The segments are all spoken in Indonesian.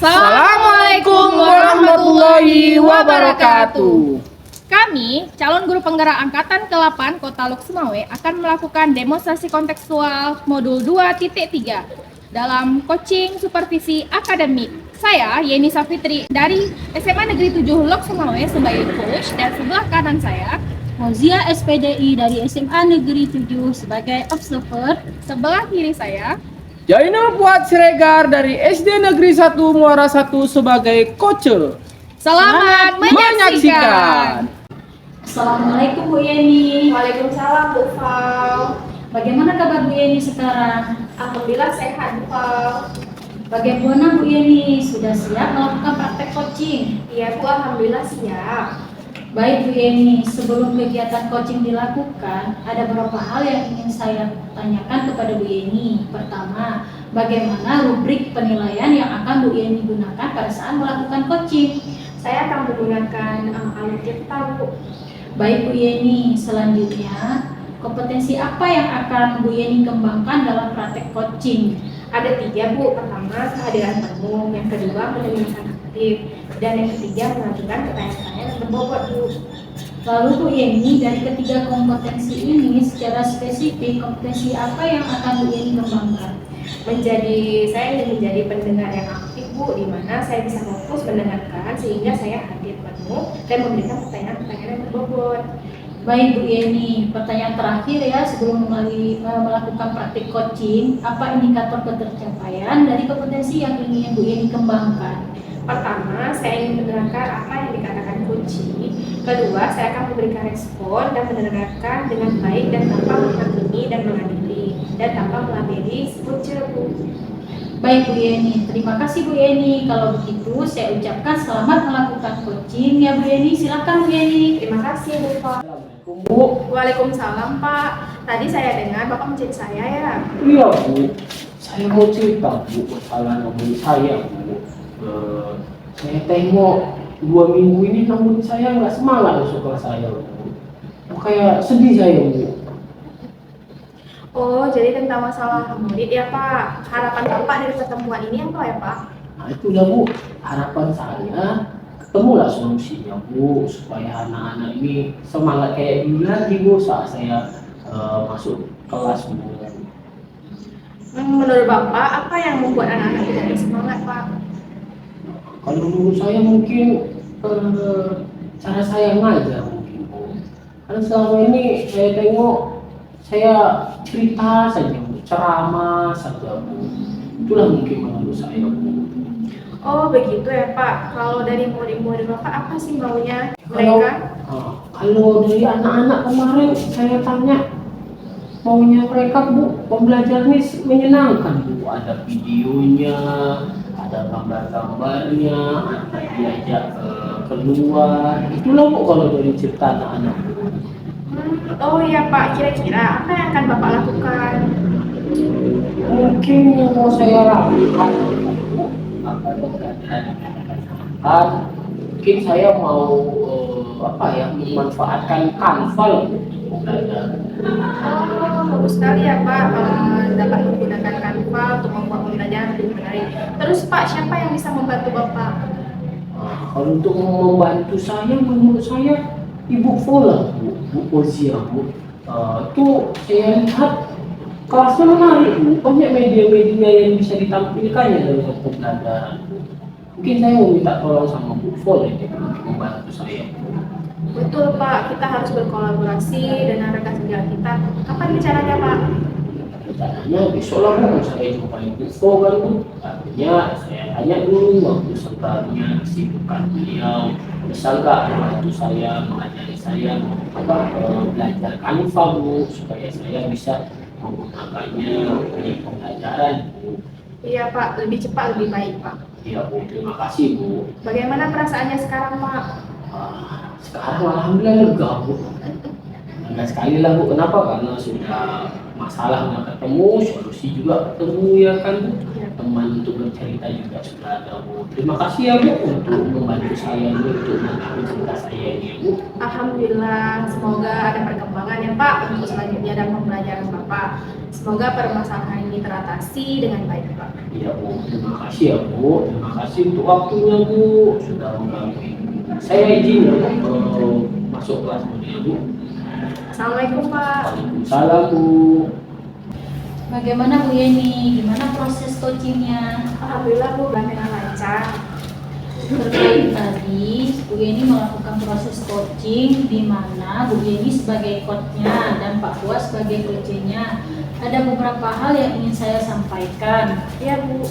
Assalamualaikum warahmatullahi wabarakatuh. Kami, calon guru penggerak angkatan ke-8 Kota Lok Sumawe akan melakukan demonstrasi kontekstual modul 2.3 dalam coaching supervisi akademik. Saya, Yeni Safitri dari SMA Negeri 7 Lok Sumawe sebagai coach, dan sebelah kanan saya, Fauzia SPDI dari SMA Negeri 7 sebagai observer. sebelah kiri saya, Jainul Fuad Siregar dari SD Negeri 1 Muara 1 sebagai coach. selamat menyaksikan. Assalamualaikum Bu Yeni. Waalaikumsalam Bu Fau. Bagaimana kabar Bu Yeni sekarang? Alhamdulillah sehat Bu Fau. Bagaimana Bu Yeni? Sudah siap melakukan praktek coaching? Iya Bu, alhamdulillah siap. Baik Bu Yeni, sebelum kegiatan coaching dilakukan, ada beberapa hal yang ingin saya tanyakan kepada Bu Yeni. Pertama, bagaimana rubrik penilaian yang akan Bu Yeni gunakan pada saat melakukan coaching? Saya akan menggunakan alur-cerita Bu. Baik Bu Yeni, selanjutnya kompetensi apa yang akan Bu Yeni kembangkan dalam praktek coaching? Ada 3 Bu. Pertama, kehadiran tamu. Yang kedua, mendengarkan aktif. Dan yang ketiga, mengajukan pertanyaan-pertanyaan yang berbobot Bu. Lalu Bu Yeni, dari ketiga kompetensi ini secara spesifik, kompetensi apa yang akan Bu Yeni kembangkan? Saya ingin menjadi pendengar yang aktif Bu, di mana saya bisa fokus mendengarkan sehingga saya hadir penuh dan memberikan pertanyaan-pertanyaan yang berbobot. Baik Bu Yeni, pertanyaan terakhir ya sebelum melakukan praktik coaching, apa indikator ketercapaian dari kompetensi yang ingin Bu Yeni kembangkan? Pertama, saya ingin mendengarkan apa yang dikatakan kunci. Kedua, saya akan memberikan respon dan mendengarkan dengan baik dan tanpa menghakimi dan mengadili dan tanpa melabeli coach Bu. Baik Bu Yeni, terima kasih Bu Yeni. Kalau begitu saya ucapkan selamat melakukan coaching ya Bu Yeni. Silakan Bu Yeni. Terima kasih Bu Fau. Bu. Waalaikumsalam Pak. Tadi saya dengar Bapak mencari saya ya. Iya Bu, saya mau cerita Bu masalah rambut saya Bu. Saya tengok 2 minggu ini rambut saya nggak semangat masuk kelas saya Bu. Kayak sedih saya Bu. Oh, jadi tentang masalah murid ya Pak. Harapan Bapak dari pertemuan ini apa ya Pak? Nah itulah Bu, harapan saya ketemulah solusinya Bu, supaya anak-anak ini semangat kayak dulu lagi Bu saat saya masuk kelas Bu. Menurut Bapak, apa yang membuat anak-anak tidak bersemangat Pak? Kalau menurut saya mungkin cara saya ngajar mungkin Bu. Karena selama ini saya tengok saya cerita saja Bu, ceramah saja Bu. Itulah mungkin menurut saya Bu. Oh begitu ya Pak. Kalau dari murid-murid Bapak apa sih maunya Kalau mereka? kalau dari anak-anak kemarin saya tanya maunya mereka Bu, pembelajaran ini menyenangkan Bu. Ada videonya, ada gambar-gambarnya, ada diajak keluar. Itulah Bu kalau dari cerita anak-anak Bu. Oh iya Pak, kira-kira apa yang akan Bapak lakukan? Mungkin yang mau saya lakukan mungkin saya mau memanfaatkan Canva untuk belajar. Oh, bagus sekali ya Pak, dapat menggunakan Canva untuk membuat pembelajaran lebih menarik. Terus Pak, siapa yang bisa membantu Bapak? Kalau untuk membantu saya, menurut saya Ibu Fola, Bu Fauzia Bu. Itu saya lihat kelasnya menarik Bu, banyak media-media yang bisa ditampilkannya dalam pembelajaran Bu. Mungkin saya mau minta tolong sama Bu Fol ini untuk membantu saya. Betul Pak, kita harus berkolaborasi dengan rekan kerja kita. Kapan bicaranya Pak? Rencananya besok lah Bu, saya jumpa Ibu Fol kan Bu. Artinya saya tanya dulu waktu sebenarnya kesibukan beliau. Bisa nggak membantu saya mengajari saya belajar Canva Bu, supaya saya bisa menggunakannya di pembelajaran Bu. Iya Pak, lebih cepat lebih baik Pak. Iya Bu, terima kasih Bu. Bagaimana perasaannya sekarang Pak? Sekarang alhamdulillah lega Bu. Lega sekali lah Bu. Kenapa? Karena sudah masalahnya ketemu, solusi juga ketemu ya kan Bu. Teman untuk bercerita juga sudah ada Bu. Terima kasih ya Bu untuk membantu saya untuk menangani cerita saya ini Bu. Alhamdulillah, semoga ada perkembangan ya Pak untuk selanjutnya dalam pembelajaran Bapak. Semoga permasalahan ini teratasi dengan baik Pak. Iya Bu, terima kasih ya Bu. Terima kasih untuk waktunya Bu. Sudah mengganggu. Saya izin ya Bu masuk kelas dulu ya Bu. Assalamualaikum Pak. Waalaikumsalam Bu. Bagaimana Bu Yeni? Gimana proses coachingnya? Alhamdulillah Bu, berjalan lancar. Terkait tadi, Bu Yeni melakukan proses coaching di mana Bu Yeni sebagai coachnya dan Pak Buas sebagai coachnya. Ada beberapa hal yang ingin saya sampaikan. Iya Bu.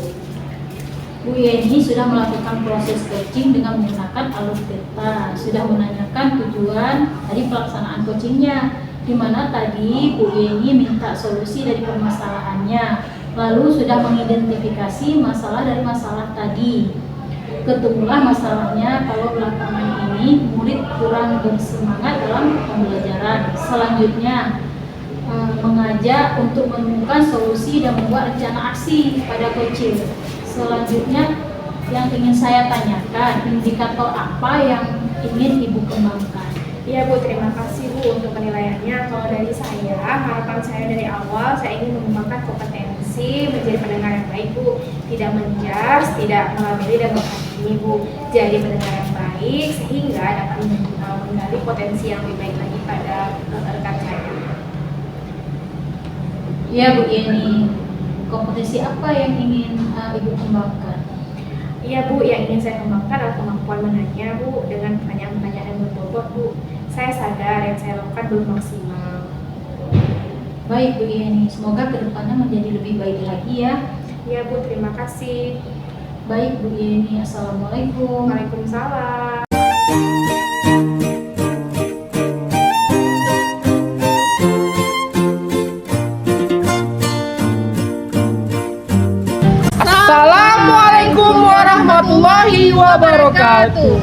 Bu Yeni sudah melakukan proses coaching dengan menggunakan alur theta. Sudah menanyakan tujuan dari pelaksanaan coachingnya, di mana tadi Bu Yeni minta solusi dari permasalahannya, lalu sudah mengidentifikasi masalah dari masalah tadi. Ketemulah masalahnya kalau belakangan ini murid kurang bersemangat dalam pembelajaran. Selanjutnya mengajak untuk menemukan solusi dan membuat rencana aksi pada coaching. Selanjutnya yang ingin saya tanyakan, indikator apa yang ingin Ibu kembangkan? Iya Bu, terima kasih Bu untuk penilaiannya. Kalau dari saya, harapan saya dari awal, saya ingin mengembangkan kompetensi menjadi pendengar yang baik Bu. Tidak menjudge, tidak melabeli dan menghakimi Bu. Jadi pendengar yang baik sehingga dapat menggali potensi yang lebih baik lagi pada rekan saya. Ya Bu Yeni, kompetensi apa yang ingin Ibu kembangkan? Iya Bu, yang ingin saya kembangkan adalah kemampuan menanya Bu dengan pertanyaan-pertanyaan yang berbobot Bu. Saya sadar yang saya lakukan belum maksimal. Baik Bu Yeni, semoga kedepannya menjadi lebih baik lagi ya. Iya Bu, terima kasih. Baik Bu Yeni, Assalamualaikum. Waalaikumsalam. Assalamualaikum warahmatullahi wabarakatuh.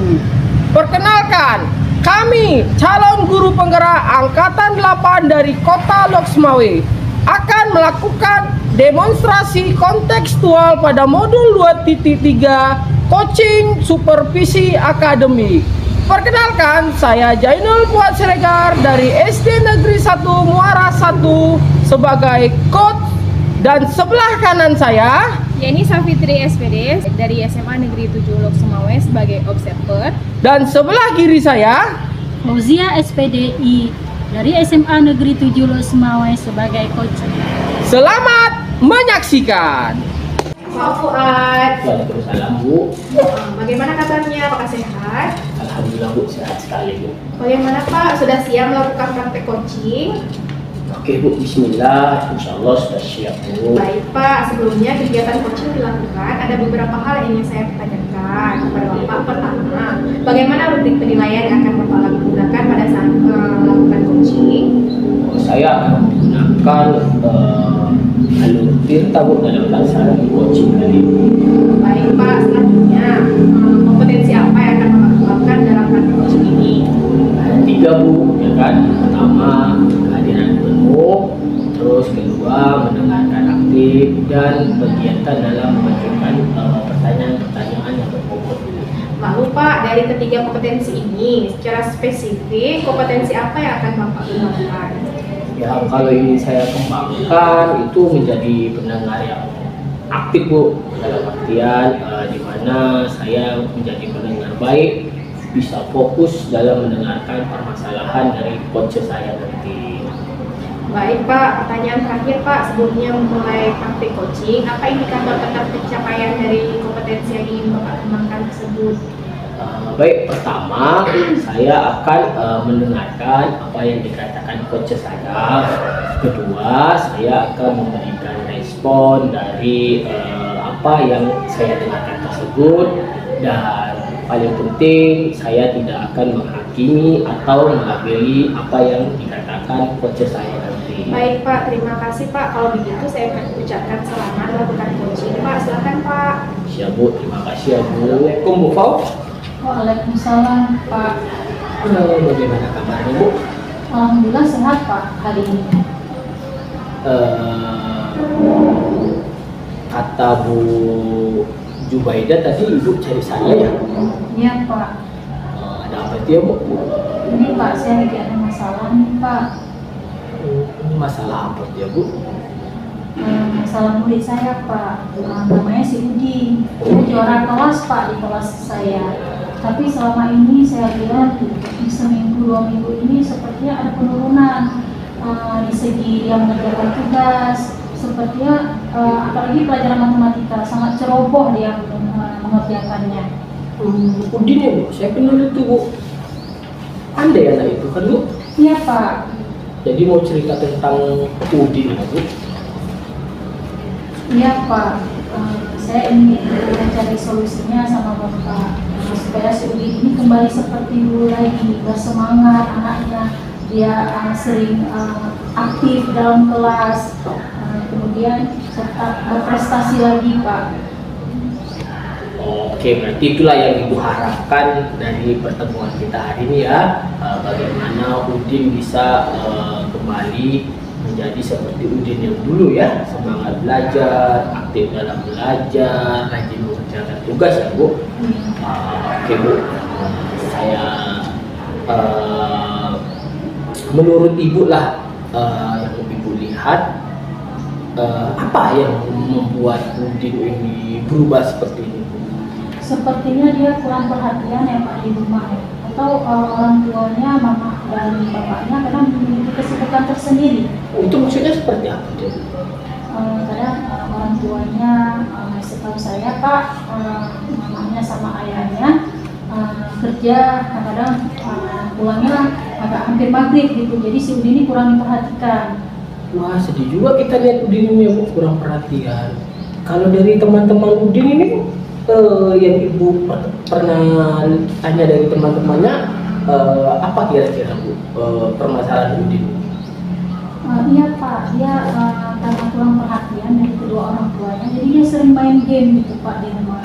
Perkenalkan, kami calon guru penggerak Angkatan 8 dari Kota Loksmawe akan melakukan demonstrasi kontekstual pada modul 2.3 coaching supervisi akademik. Perkenalkan, saya Jainul Fuad Siregar dari SD Negeri 1 Muara 1 sebagai coach, dan sebelah kanan saya Yeni Safitri SPD dari SMA Negeri 7 Loksmawe sebagai observer. dan sebelah kiri saya Fauzia SPDI dari SMA Negeri 7 Loksmawe sebagai coach. Selamat menyaksikan. Pak Fuad, Waalaikumsalam Bu. bagaimana kabarnya? Apakah sehat? Alhamdulillah Bu, sehat sekali Bu. Bagaimana Pak? Sudah siap melakukan praktek coaching? Oke Bu, bismillah, insya Allah sudah siap Bu. Baik Pak, sebelumnya kegiatan coaching dilakukan, ada beberapa hal yang ingin saya tanyakan kepada Bapak. Pertama, bagaimana rubrik penilaian yang akan Bapak gunakan pada saat melakukan coaching? Saya akan menggunakan alur tirta Bu dalam pelaksanaan coaching kali ini. Baik Pak, selanjutnya kompetensi apa yang akan Bapak kembangkan dalam praktek coaching ini? Ada 3 Bu, ya kan? Pertama, kehadiran penuh, terus kedua, mendengarkan aktif, dan kegiatan dalam mengajukan pertanyaan-pertanyaan yang berbobot. Lalu Pak, dari ketiga kompetensi ini, secara spesifik, kompetensi apa yang akan Bapak kembangkan? Ya, kalau ini saya kembangkan itu menjadi pendengar yang aktif Bu, dalam artian di mana saya menjadi pendengar baik, bisa fokus dalam mendengarkan permasalahan dari coach saya nanti. Baik Pak, pertanyaan terakhir Pak, sebelumnya mulai praktik coaching, apa indikator tentang pencapaian dari kompetensi yang ingin Bapak kembangkan tersebut? Baik, pertama saya akan mendengarkan apa yang dikatakan coach saya. Kedua, saya akan memberikan respon dari apa yang saya dengarkan tersebut. Dan paling penting, saya tidak akan menghakimi menghakimi atau melabeli apa yang dikatakan coach saya nanti. Baik Pak, terima kasih Pak. Kalau begitu saya akan ucapkan selamat melakukan coaching. Pak, silakan Pak. Siap Bu, terima kasih ya Bu. Assalamualaikum Bu Fau. Waalaikumsalam Pak. Bagaimana kabarnya Bu? Alhamdulillah sehat Pak hari ini. Kata Bu Jubaida tadi Ibu cari saya ya? Iya Pak. Ada apa itu ya Bu? Ini Pak saya lagi ada masalah nih Pak. Ini masalah apa itu ya Bu? Masalah murid saya Pak. Namanya si Udi. Dia juara kelas Pak di kelas saya. Tapi selama ini saya lihat di seminggu 2 minggu ini sepertinya ada penurunan di segi dia mengerjakan tugas. Sepertinya apalagi pelajaran matematika sangat ceroboh dia mengerjakannya. Udin ya Bu, saya kenal itu Bu. Anda ya anak itu kan Bu? Iya Pak. Jadi mau cerita tentang Udin ya Bu? Iya Pak. Saya ingin mencari solusinya sama Bapak supaya si Udin ini kembali seperti dulu lagi, bersemangat anaknya. Dia sering aktif dalam kelas, kemudian serta berprestasi lagi Pak. Oke, berarti itulah yang Ibu harapkan dari pertemuan kita hari ini ya. Bagaimana Udin bisa kembali menjadi seperti Udin yang dulu ya. Semangat belajar, aktif dalam belajar, rajin mengerjakan tugas ya Bu. Oke Bu, saya menurut Ibu lah yang Ibu lihat apa yang membuat Udin ini berubah seperti ini? Sepertinya dia kurang perhatian ya Pak di rumah ya. Atau orang tuanya, mama dan bapaknya kadang memiliki kesibukan tersendiri. Itu maksudnya seperti apa? Kadang orang tuanya, setahu saya Pak, mamanya sama ayahnya kerja kadang-kadang pulangnya agak hampir maghrib gitu. Jadi si Udin ini kurang diperhatikan. Wah, sedih juga kita lihat Udin ini Bu, kurang perhatian. Kalau dari teman-teman Udin ini yang Ibu pernah tanya dari teman-temannya, apa kira-kira Bu permasalahan Udin? Iya Pak, dia karena kurang perhatian dari kedua orang tuanya, jadi dia sering main game gitu Pak di rumah,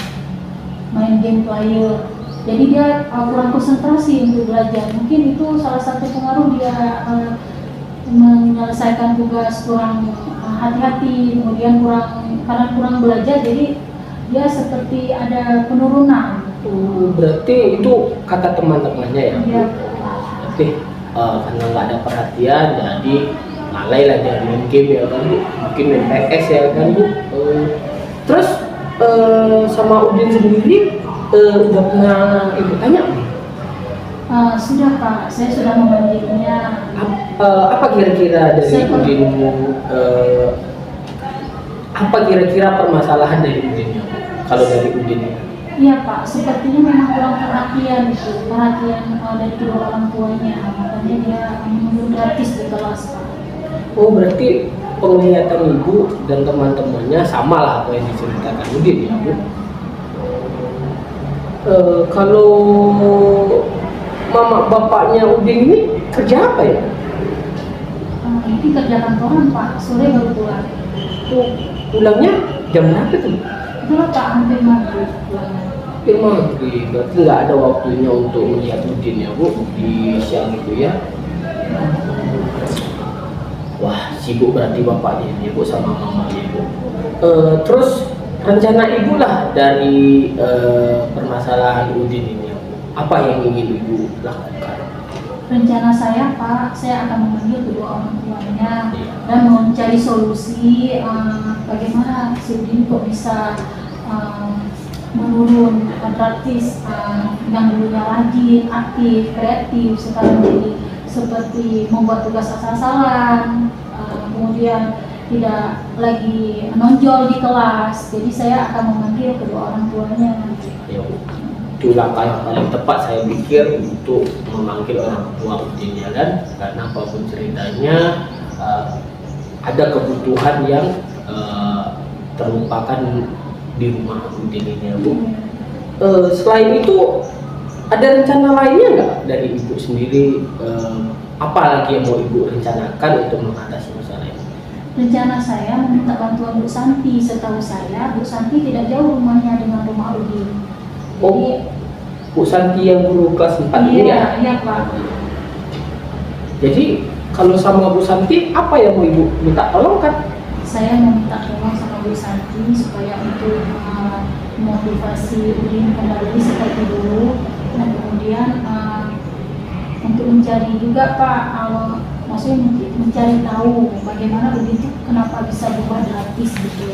main game player. Jadi dia kurang konsentrasi untuk belajar. Mungkin itu salah satu pengaruh dia menyelesaikan tugas kurang hati-hati, kemudian karena kurang belajar, jadi dia seperti ada penurunan. Berarti itu kata teman-temannya ya? Iya. Berarti karena nggak ada perhatian, jadi lalai lah dia main game ya kan Bu, mungkin main PS ya kan Bu. Terus sama Udin sendiri udah pernah Ibu tanya? Sudah Pak, saya sudah memanggilnya. Apa kira-kira dari Udin? Apa kira-kira permasalahan dari Udin? Kalau dari Udin? Iya Pak, sepertinya memang kurang perhatian itu, perhatian dari kedua orang tuanya, makanya dia mundur gratis di kelas Pak. Oh, berarti penglihatan Ibu dan teman-temannya sama lah apa yang diceritakan Udin ya Bu? Kalau mama bapaknya Udin ini kerja apa ya? Ini kerja kantoran Pak, sore baru pulang. Pulangnya jam berapa tuh? Itulah Pak, hampir maghrib pulangnya. Maghrib, berarti nggak ada waktunya untuk melihat Udin ya Bu di siang itu ya? Wah, sibuk berarti bapaknya ini Bu sama mamanya Bu. Terus rencana Ibu lah dari permasalahan Udin ini Bu. Apa yang ingin Ibu lakukan? Rencana saya Pak, saya akan memanggil kedua orang tuanya dan mencari solusi bagaimana si Udin kok bisa menurun praktis, yang dulunya rajin, aktif, kreatif, sekarang jadi seperti membuat tugas asal-asalan, kemudian tidak lagi menonjol di kelas. Jadi saya akan memanggil kedua orang tuanya. Ya Bu, itu langkah yang paling tepat saya pikir untuk memanggil orang tua Udin ya kan, karena apapun ceritanya ada kebutuhan yang terlupakan di rumah Udin ini ya Bu. Selain itu ada rencana lainnya nggak dari Ibu sendiri? Apa lagi yang mau Ibu rencanakan untuk mengatasi masalah ini? Rencana saya meminta bantuan Bu Santi. Setahu saya, Bu Santi tidak jauh rumahnya dengan rumah Udin. Oh, Bu Santi yang guru kelas 4 ini ya? Iya Pak. Jadi kalau sama Bu Santi, apa yang mau Ibu minta tolong kan? Saya meminta tolong sama Bu Santi supaya untuk motivasi Udin kembali seperti dulu, dan kemudian untuk mencari juga Pak, maksudnya mencari tahu bagaimana begitu, kenapa bisa berubah gratis gitu.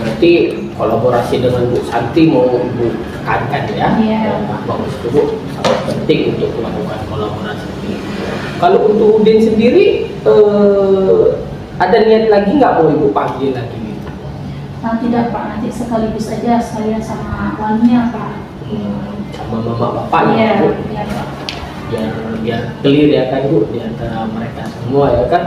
Berarti kolaborasi dengan Bu Santi mau Ibu tekankan ya? Iya. Bagus itu Bu, sangat penting untuk melakukan kolaborasi ini. Kalau untuk Udin sendiri, ada niat lagi nggak mau Ibu panggil lagi gitu? Tidak Pak, nanti sekaligus aja sekalian sama walinya Pak. Sama mama bapaknya Iya, Bu? iya Pak. biar clear ya kan Bu di antara mereka semua ya kan.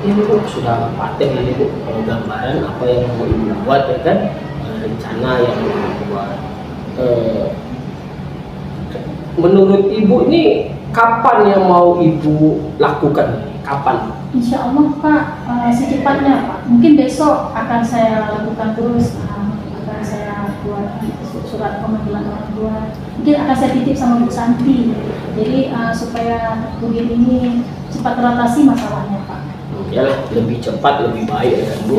Ini Bu sudah paten ini Bu, gambaran apa yang mau Ibu buat ya kan, rencana yang mau Ibu buat. Menurut Ibu ini kapan yang mau Ibu lakukan ini? Kapan? Insya Allah Pak, secepatnya Pak. Mungkin besok akan saya lakukan terus, akan saya buat surat pemanggilan orang tua. Mungkin akan saya titip sama Bu Santi. Jadi supaya Udin ini cepat teratasi masalahnya Pak. Ya lebih cepat lebih baik ya kan Bu.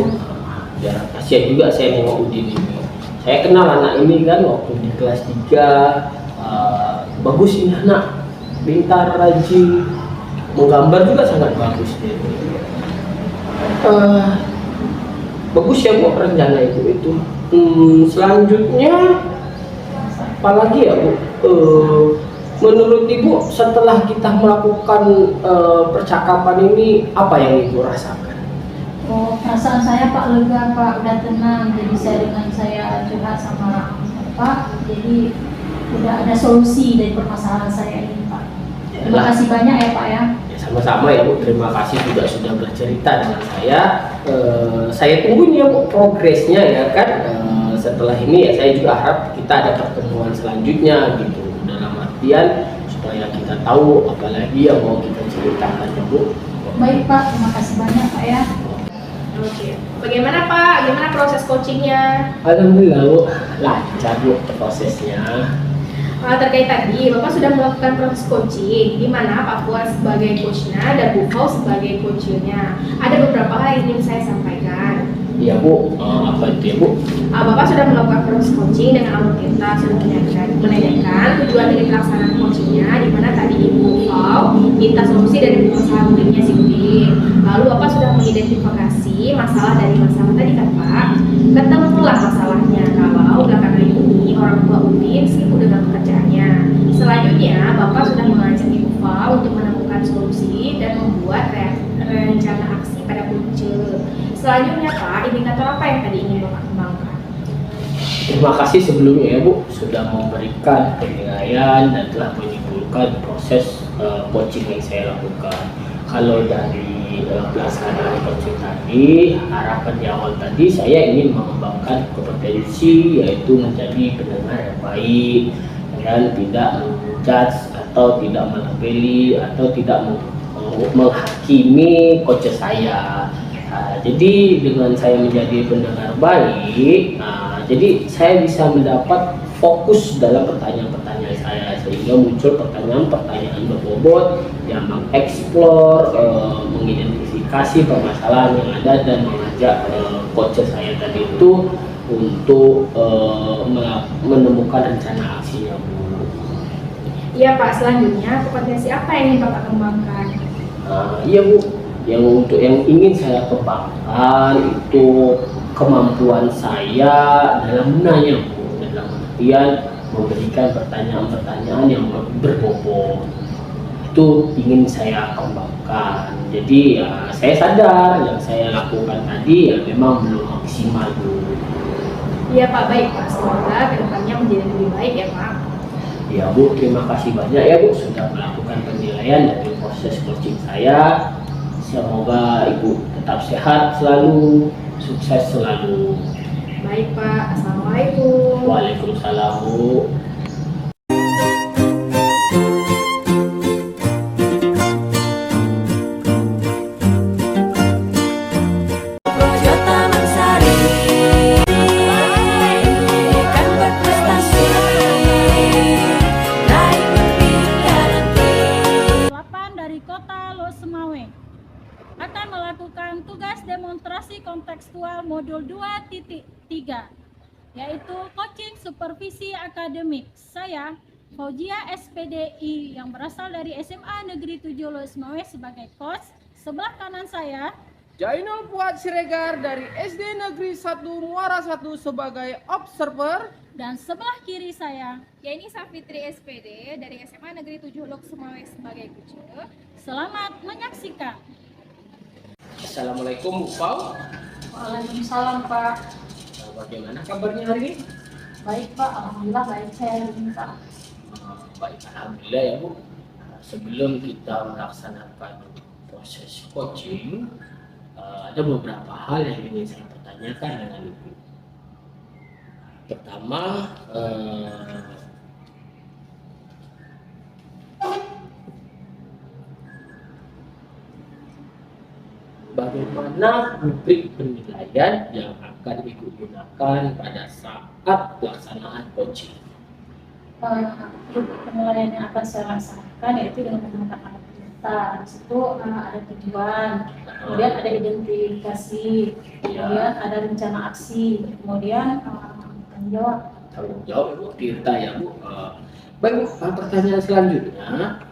Ya kasihan juga saya nengok Udin ini. Saya kenal anak ini kan waktu di kelas 3. Bagus ini anak, pintar, rajin, menggambar juga sangat bagus dia. Bagus ya Bu rencana itu. Selanjutnya apalagi ya Bu? Menurut Ibu setelah kita melakukan percakapan ini, apa yang Ibu rasakan? Oh, perasaan saya Pak lega Pak, udah tenang. Jadi saya curhat sama Pak, jadi udah ada solusi dari permasalahan saya ini Pak. Terima kasih banyak ya Pak ya. Ya, sama-sama ya Bu, terima kasih juga sudah bercerita dengan saya. Saya tunggu nih ya Bu progresnya ya kan. Setelah ini ya saya juga harap kita ada pertemuan selanjutnya gitu, dalam artian supaya kita tahu apalagi yang mau kita ceritakan ya Bu. Baik Pak, terima kasih banyak Pak ya. Oke. Bagaimana Pak? Gimana proses coachingnya? Alhamdulillah Bu, lancar Bu prosesnya. Terkait tadi, Bapak sudah melakukan proses coaching, di mana Pak Fuad sebagai coachnya dan Bu Fau sebagai coachnya. Ada beberapa hal yang ingin saya sampaikan. Iya Bu, apa itu ya Bu? Bapak sudah melakukan proses coaching dengan alur kita sudah menanyakan tujuan dari pelaksanaan coachingnya, di mana tadi Ibu Fau minta solusi dari masalah muridnya si Udin. Lalu Bapak sudah mengidentifikasi masalah dari masalah tadi kan Pak. Ketemulah masalahnya kalau belakangan ini orang tua Udin sibuk dengan pekerjaannya. Selanjutnya Bapak sudah mengajak Ibu Fau untuk menemukan solusi dan membuat rencana aksi pada punca. Selanjutnya Pak, indikator apa yang tadi ingin Bapak kembangkan? Terima kasih sebelumnya ya Bu sudah memberikan penilaian dan telah menyimpulkan proses coaching yang saya lakukan. Kalau dari pelaksanaan coaching tadi, harapan di awal tadi saya ingin mengembangkan kompetensi yaitu menjadi pendengar yang baik dan tidak menjudge atau tidak melabeli atau tidak menghakimi coach saya. Jadi dengan saya menjadi pendengar baik, jadi saya bisa mendapat fokus dalam pertanyaan-pertanyaan saya sehingga muncul pertanyaan-pertanyaan berbobot yang mengeksplor, mengidentifikasi permasalahan yang ada dan mengajak coach saya tadi itu untuk menemukan rencana aksinya Bu. Iya Pak, selanjutnya kompetensi apa yang ingin Bapak kembangkan? Iya Bu, yang ingin saya kembangkan itu kemampuan saya dalam menanya Bu, dalam artian memberikan pertanyaan-pertanyaan yang berbobot. Itu ingin saya kembangkan. Jadi ya saya sadar yang saya lakukan tadi ya memang belum maksimal Bu. Iya Pak, baik Pak, semoga kedepannya menjadi lebih baik ya Pak. Ya Bu, terima kasih banyak ya Bu sudah melakukan penilaian dari proses coaching saya. Semoga Ibu tetap sehat selalu, sukses selalu. Baik Pak, Assalamualaikum. Waalaikumsalam Bu. Semawe akan melakukan tugas demonstrasi kontekstual modul 2.3, yaitu coaching supervisi akademik. Saya, Fauzia SPDI yang berasal dari SMA Negeri 7 Lois Semawe sebagai coach. Sebelah kanan saya, Jainul Fuad Siregar dari SD Negeri 1 Muara 1 sebagai observer. dan sebelah kiri saya, Yeni Safitri SPD dari SMA Negeri 7 Lok Sumawe sebagai coach. selamat menyaksikan. Assalamualaikum Bu Pau. Waalaikumsalam Pak. Bagaimana kabarnya hari ini? Baik Pak, alhamdulillah baik saya hari ini Pak. Baik, alhamdulillah ya Bu. Sebelum kita melaksanakan proses coaching, ada beberapa hal yang ingin saya pertanyakan dengan Ibu. Pertama, bagaimana rubrik penilaian yang akan Ibu gunakan pada saat pelaksanaan coaching? Penilaian yang akan saya rasakan yaitu dengan menggunakan alat pintar. Di situ ada tujuan, kemudian ada identifikasi, kemudian ada rencana aksi, kemudian tanggung jawab. Tanggung jawab Ibu, Tirta ya Bu. Baik Bu, pertanyaan selanjutnya,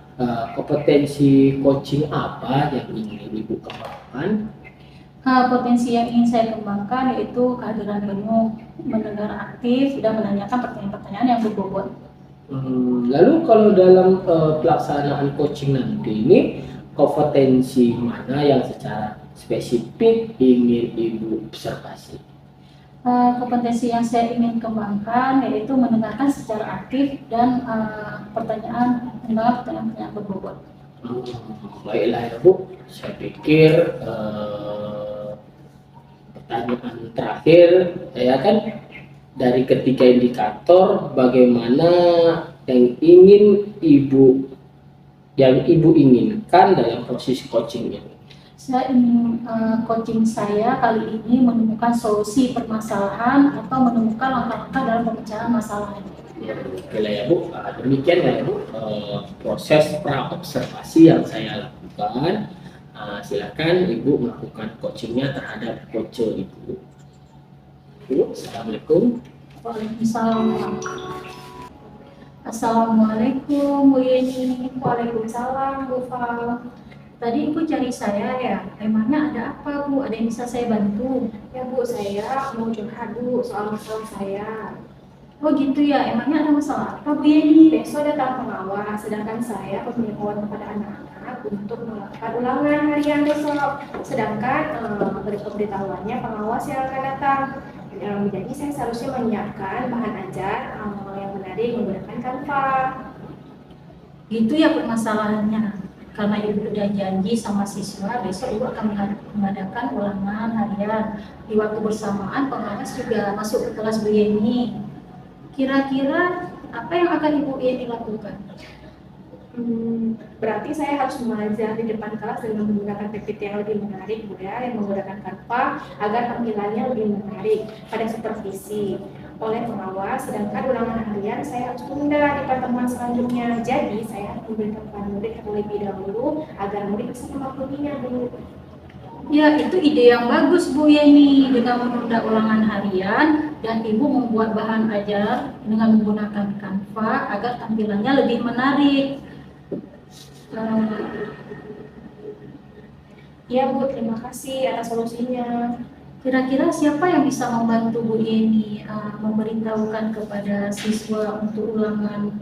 kompetensi coaching apa yang ingin Ibu kembangkan? Potensi yang ingin saya kembangkan yaitu kehadiran penuh, mendengar aktif, dan menanyakan pertanyaan-pertanyaan yang berbobot. Lalu kalau dalam pelaksanaan coaching nanti ini, kompetensi mana yang secara spesifik ingin Ibu observasi? Kompetensi yang saya ingin kembangkan yaitu mendengarkan secara aktif dan mendengar pertanyaan-pertanyaan berbobot. Baiklah ya Bu, saya pikir pertanyaan terakhir ya kan, dari ketiga indikator bagaimana yang Ibu inginkan dalam proses coaching ini? Saya ingin coaching saya kali ini menemukan solusi permasalahan atau menemukan langkah-langkah dalam pemecahan masalah. Oke lah ya Bu, demikian ya Bu proses pra-observasi yang saya lakukan. Silakan Ibu melakukan coachingnya terhadap coach Ibu. Assalamualaikum. Waalaikumsalam. Assalamualaikum Bu Yeni. Waalaikumsalam Bu Fal. Tadi Ibu cari saya ya, emangnya ada apa Bu? Ada yang bisa saya bantu? Ya Bu, saya mau curhat Bu soal masalah saya. Oh gitu ya, emangnya ada masalah apa Bu Yeni? Besok datang pengawas, sedangkan saya pemberitahuan kepada anak-anak untuk melakukan ulangan harian besok. Sedangkan pemberitahuannya pengawas yang akan datang. Jadi saya seharusnya menyiapkan bahan ajar yang menarik menggunakan Canva. Gitu ya permasalahannya. Karena Ibu udah janji sama siswa, besok Ibu akan mengadakan ulangan harian. Di waktu bersamaan pengawas juga masuk ke kelas Bu Yeni. Kira-kira apa yang akan Ibu Yeni lakukan? Berarti saya harus mengajar di depan kelas dengan menggunakan PPT yang lebih menarik Bu ya, yang menggunakan Canva agar tampilannya lebih menarik pada supervisi oleh pengawas, sedangkan ulangan harian saya harus tunda di pertemuan selanjutnya. Jadi saya harus memberitahukan murid terlebih dahulu agar murid bisa memakluminya Bu. Ya, itu ide yang bagus Bu Yeni, dengan menunda ulangan harian dan Ibu membuat bahan ajar dengan menggunakan Canva agar tampilannya lebih menarik. Ya Bu, terima kasih atas solusinya. Kira-kira siapa yang bisa membantu Bu Yeni memberitahukan kepada siswa untuk ulangan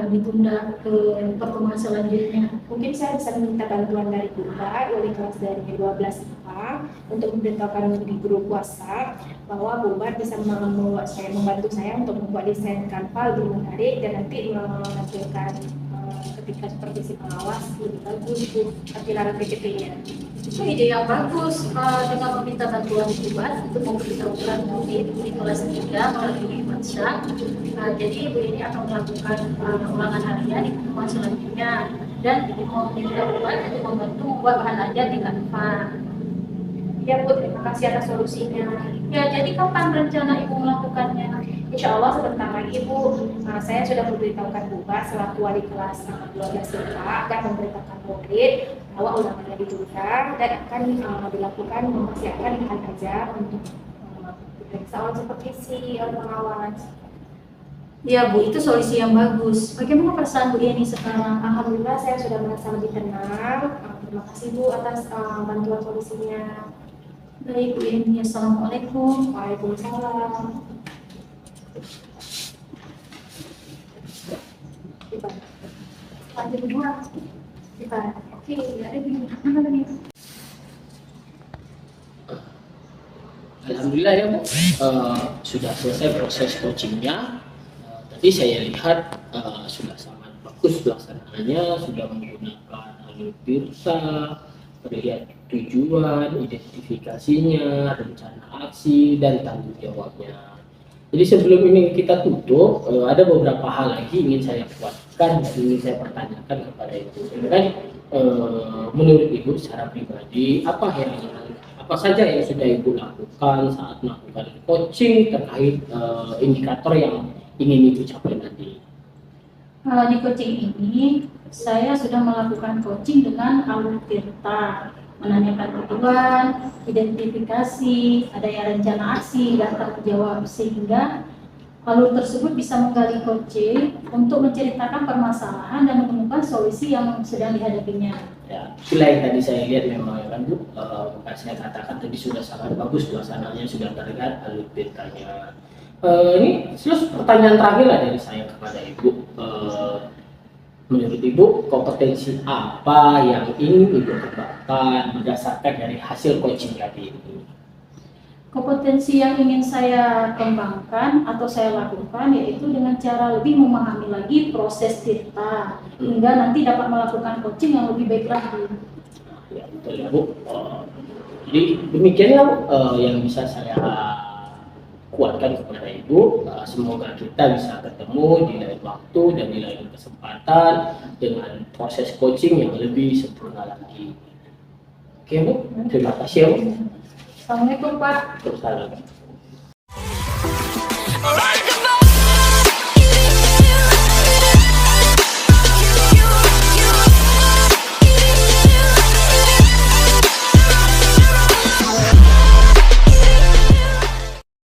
ditunda ke pertemuan selanjutnya? Mungkin saya bisa meminta bantuan dari Bunda, wali kelas dari 12 IPA, untuk memberitahukan di grup WhatsApp bahwa Bunda bisa membantu saya untuk membuat desain Canva lebih menarik dan nanti menampilkan ketika supervisi pengawas lebih bagus Bu tampilan PPT-nya. Itu ide yang bagus, dengan meminta bantuan Ibu untuk memberitahukan murid di kelas 3 melalui WhatsApp. Jadi Ibu ini akan melakukan ulangan harian di pertemuan selanjutnya dan meminta Ibu untuk membantu membuat bahan ajar di Canva. Ya Bu, terima kasih atas solusinya. Ya, jadi kapan rencana Ibu melakukannya? Insya Allah sebentar lagi Bu, saya sudah memberitahukan Buba selaku wali kelas 12 IPA akan memberitahukan murid bahwa ulangannya ditunda dan akan dilakukan mempersiapkan dengan ajar untuk diperiksa oleh supervisi oleh pengawas. Ya Bu, itu solusi yang bagus. Bagaimana perasaan Bu Yeni sekarang? Alhamdulillah saya sudah merasa lebih tenang. Terima kasih Bu atas bantuan solusinya. Baik Bu Yeni, Assalamualaikum. Waalaikumsalam. Lanjut berdua. Oke, ada di mana tadi? Alhamdulillah ya Bu, sudah selesai proses coachingnya. Tadi saya lihat sudah sangat bagus pelaksanaannya, sudah menggunakan alur pirsa, melihat tujuan, identifikasinya, rencana aksi, dan tanggung jawabnya. Jadi sebelum ini kita tutup, ada beberapa hal lagi ingin saya kuatkan, ingin saya pertanyakan kepada Ibu. Menurut Ibu secara pribadi, apa saja yang sudah Ibu lakukan saat melakukan coaching terkait indikator yang ingin Ibu capai tadi? Di coaching ini, saya sudah melakukan coaching dengan alur tirta, menanyakan tujuan, identifikasi, adanya rencana aksi, dan tanggung jawab, sehingga alur tersebut bisa menggali coaching untuk menceritakan permasalahan dan menemukan solusi yang sedang dihadapinya. Ya, itulah yang tadi saya lihat memang ya kan Bu, saya katakan tadi sudah sangat bagus pelaksanaannya, sudah terlihat alur tirtanya. Ini terus pertanyaan terakhir lah dari saya kepada Ibu. Menurut Ibu, kompetensi apa yang ingin Ibu kembangkan berdasarkan dari hasil coaching tadi ini? Kompetensi yang ingin saya kembangkan atau saya lakukan yaitu dengan cara lebih memahami lagi proses tirta hingga nanti dapat melakukan coaching yang lebih baik lagi. Ya, betul ya Bu. Jadi demikianlah yang bisa saya kuatkan kepada Ibu. Semoga kita bisa ketemu di lain waktu dan di lain kesempatan dengan proses coaching yang lebih sempurna lagi. Oke Bu, terima kasih ya Bu. Assalamualaikum Pak. Terus